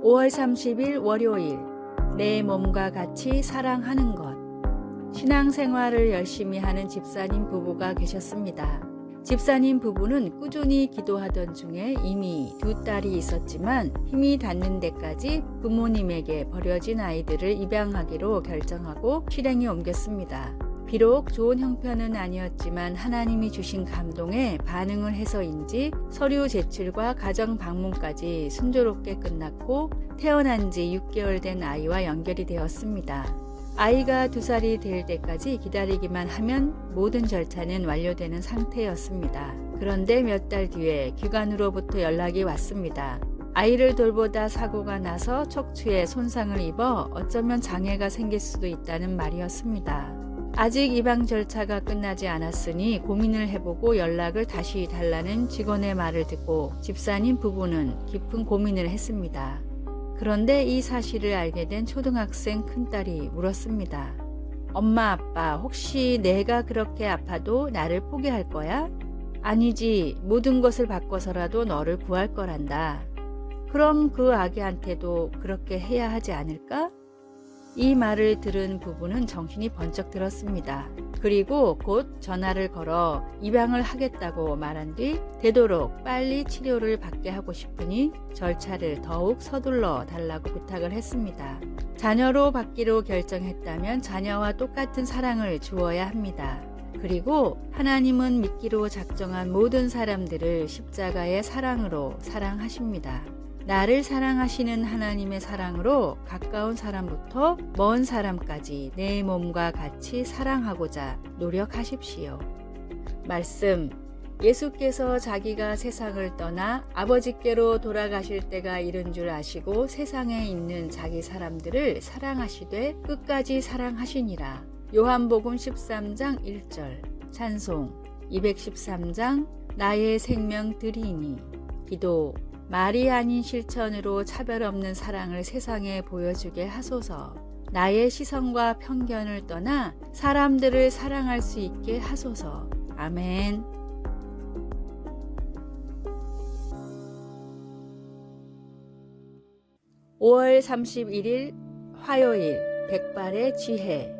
5월 30일 월요일, 내 몸과 같이 사랑하는 것. 신앙생활을 열심히 하는 집사님 부부가 계셨습니다. 집사님 부부는 꾸준히 기도하던 중에 이미 2딸이 있었지만 힘이 닿는 데까지 부모님에게 버려진 아이들을 입양하기로 결정하고 실행에 옮겼습니다. 비록 좋은 형편은 아니었지만 하나님이 주신 감동에 반응을 해서인지 서류 제출과 가정 방문까지 순조롭게 끝났고 태어난 지 6개월 된 아이와 연결이 되었습니다. 아이가 2살이 될 때까지 기다리기만 하면 모든 절차는 완료되는 상태였습니다. 그런데 몇 달 뒤에 기관으로부터 연락이 왔습니다. 아이를 돌보다 사고가 나서 척추에 손상을 입어 어쩌면 장애가 생길 수도 있다는 말이었습니다. 아직 입양 절차가 끝나지 않았으니 고민을 해보고 연락을 다시 달라는 직원의 말을 듣고 집사님 부부는 깊은 고민을 했습니다. 그런데 이 사실을 알게 된 초등학생 큰딸이 물었습니다. 엄마, 아빠, 혹시 내가 그렇게 아파도 나를 포기할 거야? 아니지, 모든 것을 바꿔서라도 너를 구할 거란다. 그럼 그 아기한테도 그렇게 해야 하지 않을까? 이 말을 들은 부부는 정신이 번쩍 들었습니다. 그리고 곧 전화를 걸어 입양을 하겠다고 말한 뒤 되도록 빨리 치료를 받게 하고 싶으니 절차를 더욱 서둘러 달라고 부탁을 했습니다. 자녀로 받기로 결정했다면 자녀와 똑같은 사랑을 주어야 합니다. 그리고 하나님은 믿기로 작정한 모든 사람들을 십자가의 사랑으로 사랑하십니다. 나를 사랑하시는 하나님의 사랑으로 가까운 사람부터 먼 사람까지 내 몸과 같이 사랑하고자 노력하십시오. 말씀, 예수께서 자기가 세상을 떠나 아버지께로 돌아가실 때가 이른 줄 아시고 세상에 있는 자기 사람들을 사랑하시되 끝까지 사랑하시니라. 요한복음 13장 1절. 찬송 213장 나의 생명 드리니. 기도, 말이 아닌 실천으로 차별 없는 사랑을 세상에 보여주게 하소서. 나의 시선과 편견을 떠나 사람들을 사랑할 수 있게 하소서. 아멘. (5월 31일) 화요일, 백발의 지혜.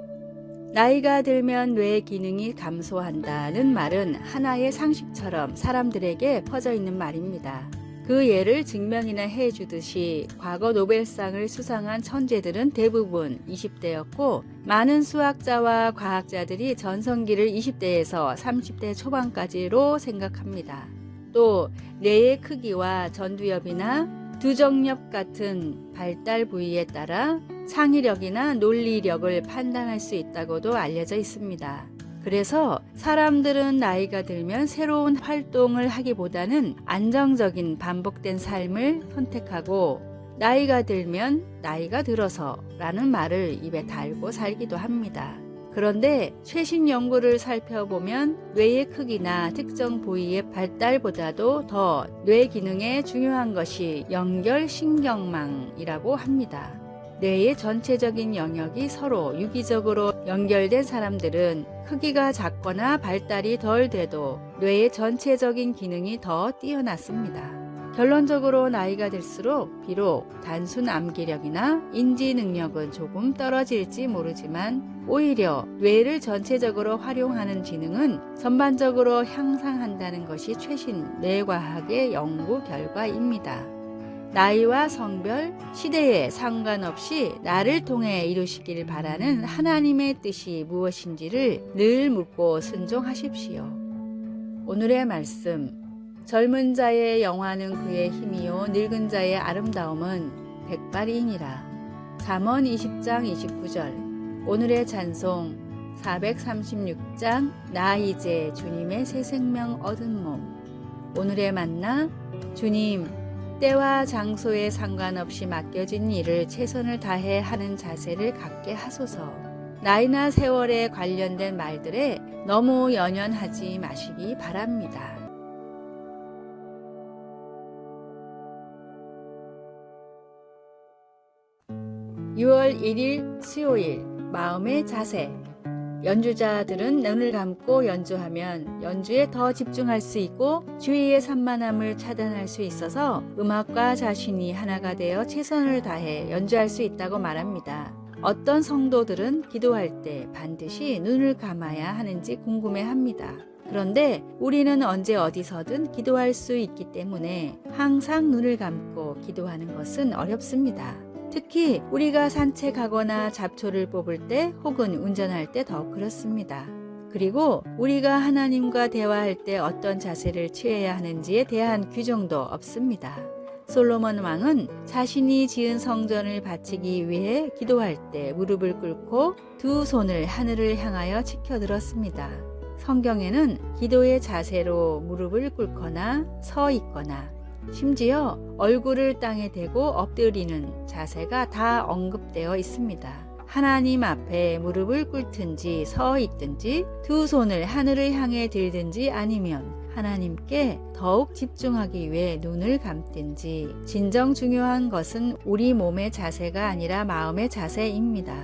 나이가 들면 뇌 기능이 감소한다는 말은 하나의 상식처럼 사람들에게 퍼져 있는 말입니다. 그 예를 증명이나 해주듯이 과거 노벨상을 수상한 천재들은 대부분 20대였고 많은 수학자와 과학자들이 전성기를 20대에서 30대 초반까지로 생각합니다. 또 뇌의 크기와 전두엽이나 두정엽 같은 발달 부위에 따라 창의력이나 논리력을 판단할 수 있다고도 알려져 있습니다. 그래서 사람들은 나이가 들면 새로운 활동을 하기보다는 안정적인 반복된 삶을 선택하고 나이가 들면 나이가 들어서 라는 말을 입에 달고 살기도 합니다. 그런데 최신 연구를 살펴보면 뇌의 크기나 특정 부위의 발달보다도 더 뇌 기능에 중요한 것이 연결신경망이라고 합니다. 뇌의 전체적인 영역이 서로 유기적으로 연결된 사람들은 크기가 작거나 발달이 덜 돼도 뇌의 전체적인 기능이 더 뛰어났습니다. 결론적으로 나이가 들수록 비록 단순 암기력이나 인지 능력은 조금 떨어질지 모르지만 오히려 뇌를 전체적으로 활용하는 지능은 전반적으로 향상한다는 것이 최신 뇌과학의 연구 결과입니다. 나이와 성별, 시대에 상관없이 나를 통해 이루시길 바라는 하나님의 뜻이 무엇인지를 늘 묻고 순종하십시오. 오늘의 말씀, 젊은 자의 영화는 그의 힘이요 늙은 자의 아름다움은 백발이니라. 잠언 20장 29절. 오늘의 찬송 436장 나 이제 주님의 새 생명 얻은 몸. 오늘의 만나, 주님, 때와 장소에 상관없이 맡겨진 일을 최선을 다해 하는 자세를 갖게 하소서. 나이나 세월에 관련된 말들에 너무 연연하지 마시기 바랍니다. 6월 1일 수요일, 마음의 자세. 연주자들은 눈을 감고 연주하면 연주에 더 집중할 수 있고 주위의 산만함을 차단할 수 있어서 음악과 자신이 하나가 되어 최선을 다해 연주할 수 있다고 말합니다. 어떤 성도들은 기도할 때 반드시 눈을 감아야 하는지 궁금해합니다. 그런데 우리는 언제 어디서든 기도할 수 있기 때문에 항상 눈을 감고 기도하는 것은 어렵습니다. 특히 우리가 산책하거나 잡초를 뽑을 때 혹은 운전할 때 더 그렇습니다. 그리고 우리가 하나님과 대화할 때 어떤 자세를 취해야 하는지에 대한 규정도 없습니다. 솔로몬 왕은 자신이 지은 성전을 바치기 위해 기도할 때 무릎을 꿇고 두 손을 하늘을 향하여 치켜들었습니다. 성경에는 기도의 자세로 무릎을 꿇거나 서 있거나 심지어 얼굴을 땅에 대고 엎드리는 자세가 다 언급되어 있습니다. 하나님 앞에 무릎을 꿇든지 서 있든지 두 손을 하늘을 향해 들든지 아니면 하나님께 더욱 집중하기 위해 눈을 감든지 진정 중요한 것은 우리 몸의 자세가 아니라 마음의 자세입니다.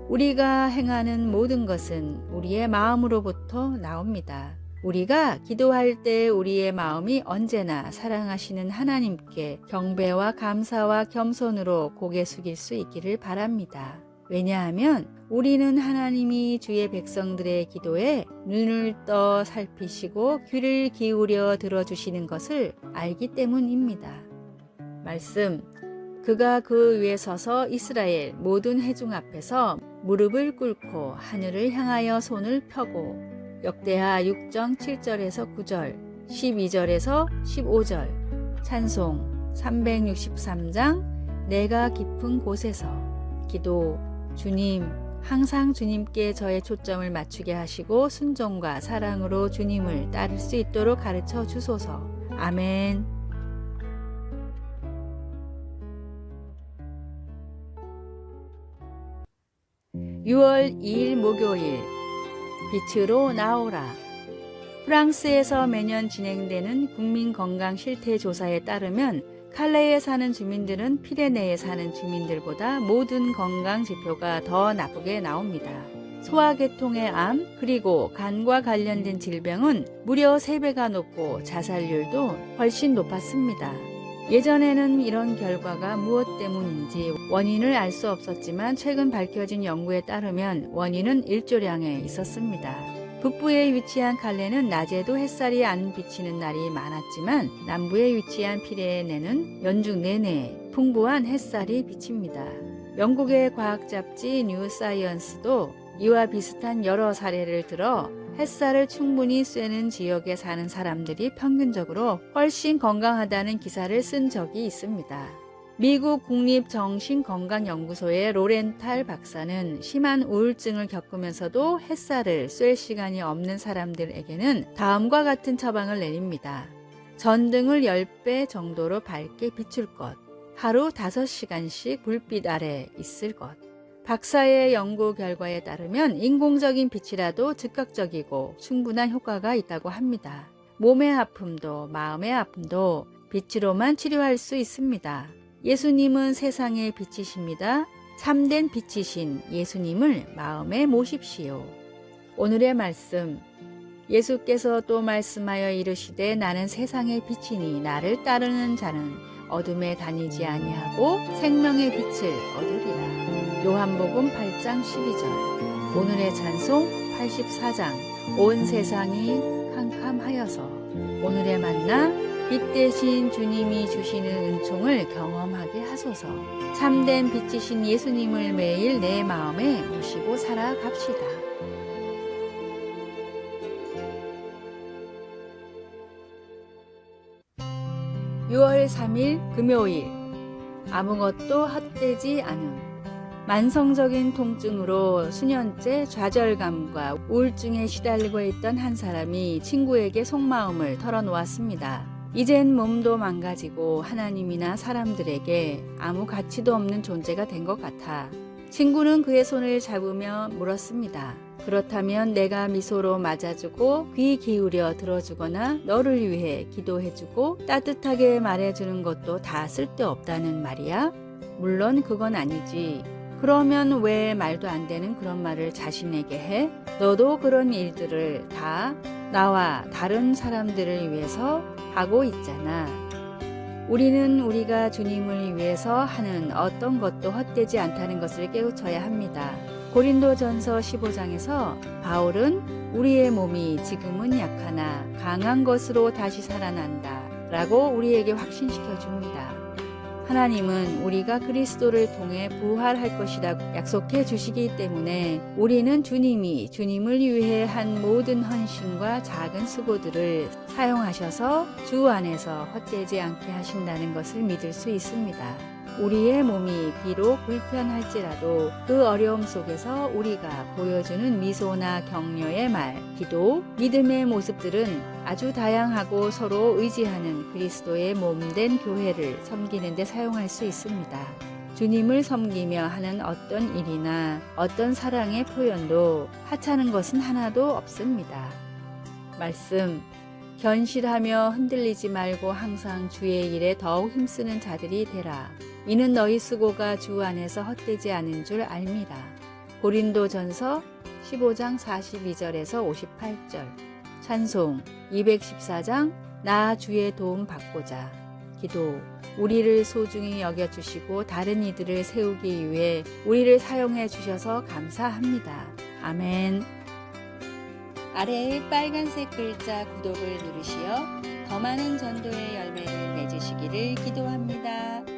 우리가 행하는 모든 것은 우리의 마음으로부터 나옵니다. 우리가 기도할 때 우리의 마음이 언제나 사랑하시는 하나님께 경배와 감사와 겸손으로 고개 숙일 수 있기를 바랍니다. 왜냐하면 우리는 하나님이 주의 백성들의 기도에 눈을 떠 살피시고 귀를 기울여 들어주시는 것을 알기 때문입니다. 말씀, 그가 그 위에 서서 이스라엘 모든 회중 앞에서 무릎을 꿇고 하늘을 향하여 손을 펴고 역대하 6장 7절에서 9절, 12절에서 15절, 찬송 363장 내가 깊은 곳에서 기도. 주님, 항상 주님께 저의 초점을 맞추게 하시고 순종과 사랑으로 주님을 따를 수 있도록 가르쳐 주소서. 아멘. (6월 2일) 목요일, 빛으로 나오라. 프랑스에서 매년 진행되는 국민건강실태조사에 따르면 칼레에 사는 주민들은 피레네에 사는 주민들보다 모든 건강 지표가 더 나쁘게 나옵니다. 소화계통의 암 그리고 간과 관련된 질병은 무려 3배가 높고 자살률도 훨씬 높았습니다. 예전에는 이런 결과가 무엇 때문인지 원인을 알 수 없었지만 최근 밝혀진 연구에 따르면 원인은 일조량에 있었습니다. 북부에 위치한 칼레는 낮에도 햇살이 안 비치는 날이 많았지만 남부에 위치한 피레네는 연중 내내 풍부한 햇살이 비칩니다. 영국의 과학 잡지 뉴 사이언스도 이와 비슷한 여러 사례를 들어 햇살을 충분히 쐬는 지역에 사는 사람들이 평균적으로 훨씬 건강하다는 기사를 쓴 적이 있습니다. 미국 국립정신건강연구소의 로렌탈 박사는 심한 우울증을 겪으면서도 햇살을 쐴 시간이 없는 사람들에게는 다음과 같은 처방을 내립니다. 전등을 10배 정도로 밝게 비출 것, 하루 5시간씩 불빛 아래 있을 것. 박사의 연구 결과에 따르면 인공적인 빛이라도 즉각적이고 충분한 효과가 있다고 합니다. 몸의 아픔도 마음의 아픔도 빛으로만 치료할 수 있습니다. 예수님은 세상의 빛이십니다. 참된 빛이신 예수님을 마음에 모십시오. 오늘의 말씀, 예수께서 또 말씀하여 이르시되 나는 세상의 빛이니 나를 따르는 자는 어둠에 다니지 아니하고 생명의 빛을 얻으리라. 요한복음 8장 12절. 오늘의 찬송 84장. 온 세상이 캄캄하여서. 오늘의 만나, 빛 대신 주님이 주시는 은총을 경험하게 하소서. 참된 빛이신 예수님을 매일 내 마음에 모시고 살아갑시다. (6월 3일) 금요일. 아무것도 헛되지 않음. 만성적인 통증으로 수년째 좌절감과 우울증에 시달리고 있던 한 사람이 친구에게 속마음을 털어놓았습니다. 이젠 몸도 망가지고 하나님이나 사람들에게 아무 가치도 없는 존재가 된 것 같아. 친구는 그의 손을 잡으며 물었습니다. 그렇다면 내가 미소로 맞아주고 귀 기울여 들어주거나 너를 위해 기도해주고 따뜻하게 말해주는 것도 다 쓸데없다는 말이야? 물론 그건 아니지. 그러면 왜 말도 안 되는 그런 말을 자신에게 해? 너도 그런 일들을 다 나와 다른 사람들을 위해서 하고 있잖아. 우리는 우리가 주님을 위해서 하는 어떤 것도 헛되지 않다는 것을 깨우쳐야 합니다. 고린도전서 15장에서 바울은 우리의 몸이 지금은 약하나 강한 것으로 다시 살아난다 라고 우리에게 확신시켜 줍니다. 하나님은 우리가 그리스도를 통해 부활할 것이라고 약속해 주시기 때문에 우리는 주님이 주님을 위해 한 모든 헌신과 작은 수고들을 사용하셔서 주 안에서 헛되지 않게 하신다는 것을 믿을 수 있습니다. 우리의 몸이 비록 불편할지라도 그 어려움 속에서 우리가 보여주는 미소나 격려의 말, 기도, 믿음의 모습들은 아주 다양하고 서로 의지하는 그리스도의 몸된 교회를 섬기는 데 사용할 수 있습니다. 주님을 섬기며 하는 어떤 일이나 어떤 사랑의 표현도 하찮은 것은 하나도 없습니다. 말씀, 견실하며 흔들리지 말고 항상 주의 일에 더욱 힘쓰는 자들이 되라. 이는 너희 수고가 주 안에서 헛되지 않은 줄 알미라. 고린도전서 15장 42절에서 58절. 찬송 214장 나 주의 도움 받고자. 기도 우리를 소중히 여겨주시고 다른 이들을 세우기 위해 우리를 사용해 주셔서 감사합니다. 아멘. 아래의 빨간색 글자 구독을 누르시어 더 많은 전도의 열매를 맺으시기를 기도합니다.